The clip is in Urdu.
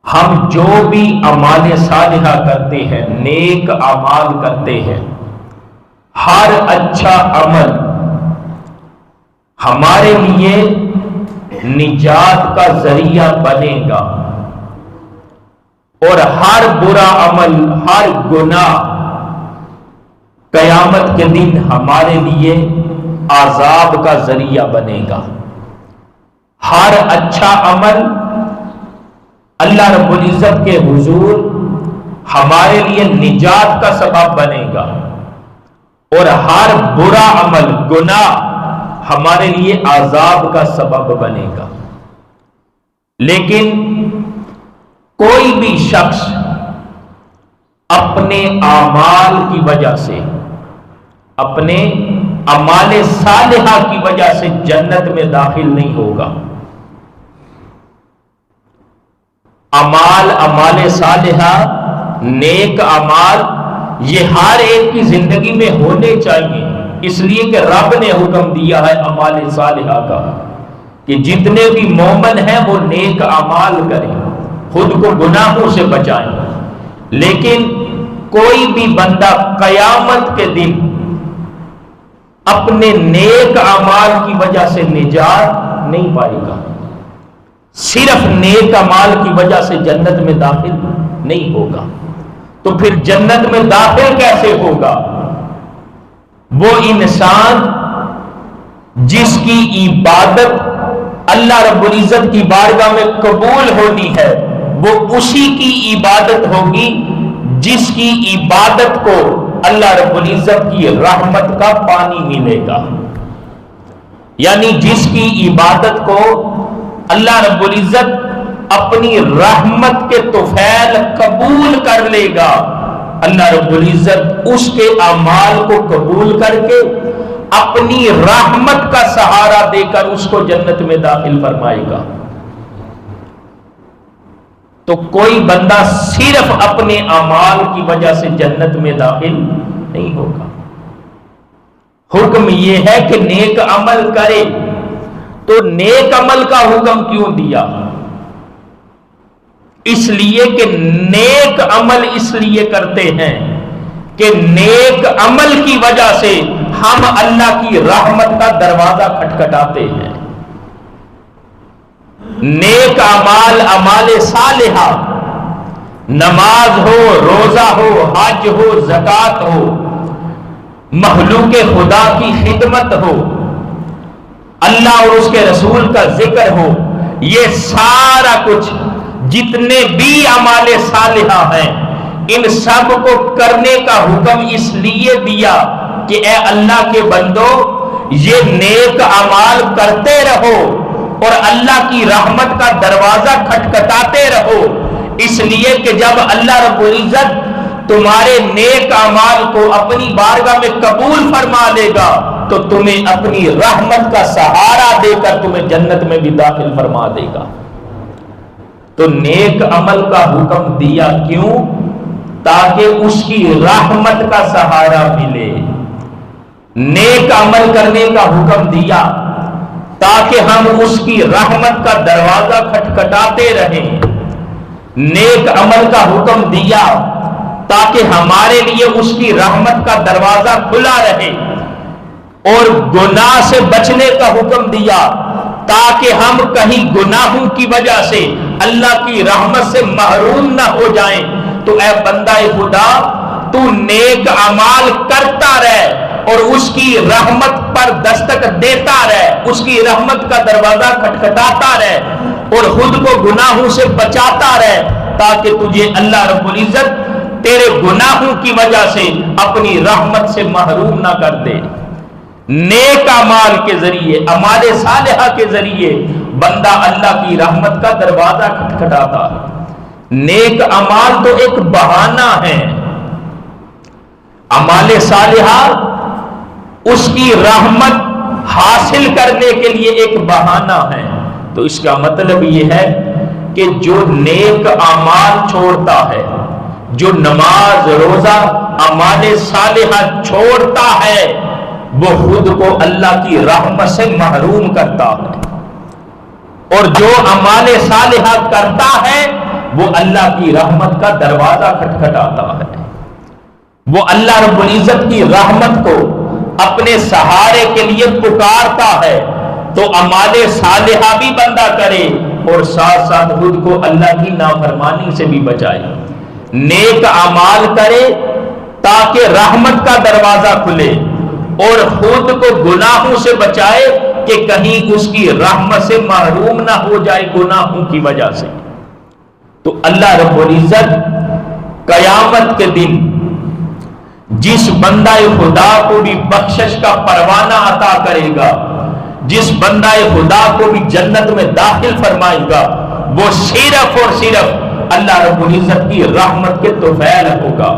ہم جو بھی اعمال صالحہ کرتے ہیں، نیک اعمال کرتے ہیں، ہر اچھا عمل ہمارے لیے نجات کا ذریعہ بنے گا، اور ہر برا عمل، ہر گناہ قیامت کے دن ہمارے لیے عذاب کا ذریعہ بنے گا۔ ہر اچھا عمل اللہ رب العزت کے حضور ہمارے لیے نجات کا سبب بنے گا، اور ہر برا عمل، گناہ ہمارے لیے عذاب کا سبب بنے گا۔ لیکن کوئی بھی شخص اپنے اعمال کی وجہ سے، اپنے اعمال صالحہ کی وجہ سے جنت میں داخل نہیں ہوگا۔ اعمال صالحہ، نیک اعمال، یہ ہر ایک کی زندگی میں ہونے چاہیے، اس لیے کہ رب نے حکم دیا ہے اعمال صالحہ کا کہ جتنے بھی مومن ہیں وہ نیک اعمال کریں، خود کو گناہوں سے بچائیں۔ لیکن کوئی بھی بندہ قیامت کے دن اپنے نیک اعمال کی وجہ سے نجات نہیں پائے گا، صرف نیک اعمال کی وجہ سے جنت میں داخل نہیں ہوگا۔ تو پھر جنت میں داخل کیسے ہوگا؟ وہ انسان جس کی عبادت اللہ رب العزت کی بارگاہ میں قبول ہونی ہے، وہ اسی کی عبادت ہوگی جس کی عبادت کو اللہ رب العزت کی رحمت کا پانی ملے گا۔ یعنی جس کی عبادت کو اللہ رب العزت اپنی رحمت کے طفیل قبول کر لے گا، اللہ رب العزت اس کے اعمال کو قبول کر کے اپنی رحمت کا سہارا دے کر اس کو جنت میں داخل فرمائے گا۔ تو کوئی بندہ صرف اپنے اعمال کی وجہ سے جنت میں داخل نہیں ہوگا۔ حکم یہ ہے کہ نیک عمل کرے، تو نیک عمل کا حکم کیوں دیا؟ اس لیے کہ نیک عمل اس لیے کرتے ہیں کہ نیک عمل کی وجہ سے ہم اللہ کی رحمت کا دروازہ کھٹکھٹاتے ہیں۔ نیک اعمال، اعمال صالحہ، نماز ہو، روزہ ہو، حج ہو، زکوٰۃ ہو، مخلوق خدا کی خدمت ہو، اللہ اور اس کے رسول کا ذکر ہو، یہ سارا کچھ جتنے بھی اعمال صالحہ ہیں، ان سب کو کرنے کا حکم اس لیے دیا کہ اے اللہ کے بندو، یہ نیک اعمال کرتے رہو اور اللہ کی رحمت کا دروازہ کھٹکھٹاتے رہو، اس لیے کہ جب اللہ رب العزت تمہارے نیک اعمال کو اپنی بارگاہ میں قبول فرما لے گا تو تمہیں اپنی رحمت کا سہارا دے کر تمہیں جنت میں بھی داخل فرما دے گا۔ تو نیک عمل کا حکم دیا کیوں؟ تاکہ اس کی رحمت کا سہارا ملے۔ نیک عمل کرنے کا حکم دیا تاکہ ہم اس کی رحمت کا دروازہ کھٹکھٹاتے رہیں۔ نیک عمل کا حکم دیا تاکہ ہمارے لیے اس کی رحمت کا دروازہ کھلا رہے، اور گناہ سے بچنے کا حکم دیا تاکہ ہم کہیں گناہوں کی وجہ سے اللہ کی رحمت سے محروم نہ ہو جائیں۔ تو اے بندہ خدا، تو نیک اعمال کرتا رہ اور اس کی رحمت پر دستک دیتا رہ، اس کی رحمت کا دروازہ کھٹکھٹاتا رہ، اور خود کو گناہوں سے بچاتا رہ، تاکہ تجھے اللہ رب العزت تیرے گناہوں کی وجہ سے اپنی رحمت سے محروم نہ کر دے۔ نیک اعمال کے ذریعے، اعمال صالحہ کے ذریعے بندہ اللہ کی رحمت کا دروازہ کھٹکھٹاتا ہے۔ نیک اعمال تو ایک بہانہ ہے، اعمال صالحہ اس کی رحمت حاصل کرنے کے لیے ایک بہانہ ہے۔ تو اس کا مطلب یہ ہے کہ جو نیک اعمال چھوڑتا ہے، جو نماز، روزہ، اعمال صالحہ چھوڑتا ہے، وہ خود کو اللہ کی رحمت سے محروم کرتا ہے، اور جو اعمال صالحہ کرتا ہے وہ اللہ کی رحمت کا دروازہ کھٹکھٹاتا ہے، وہ اللہ رب العزت کی رحمت کو اپنے سہارے کے لیے پکارتا ہے، تو اعمال صالحہ بھی بندہ کرے اور ساتھ ساتھ خود کو اللہ کی نافرمانی سے بھی بچائے، نیک اعمال کرے تاکہ رحمت کا دروازہ کھلے، اور خود کو گناہوں سے بچائے کہ کہیں اس کی رحمت سے محروم نہ ہو جائے گناہوں کی وجہ سے۔ تو اللہ رب العزت قیامت کے دن جس بندہ خدا کو بھی بخشش کا پروانہ عطا کرے گا، جس بندہ خدا کو بھی جنت میں داخل فرمائے گا، وہ صرف اور صرف اللہ رب العزت کی رحمت کے طفیل ہوگا،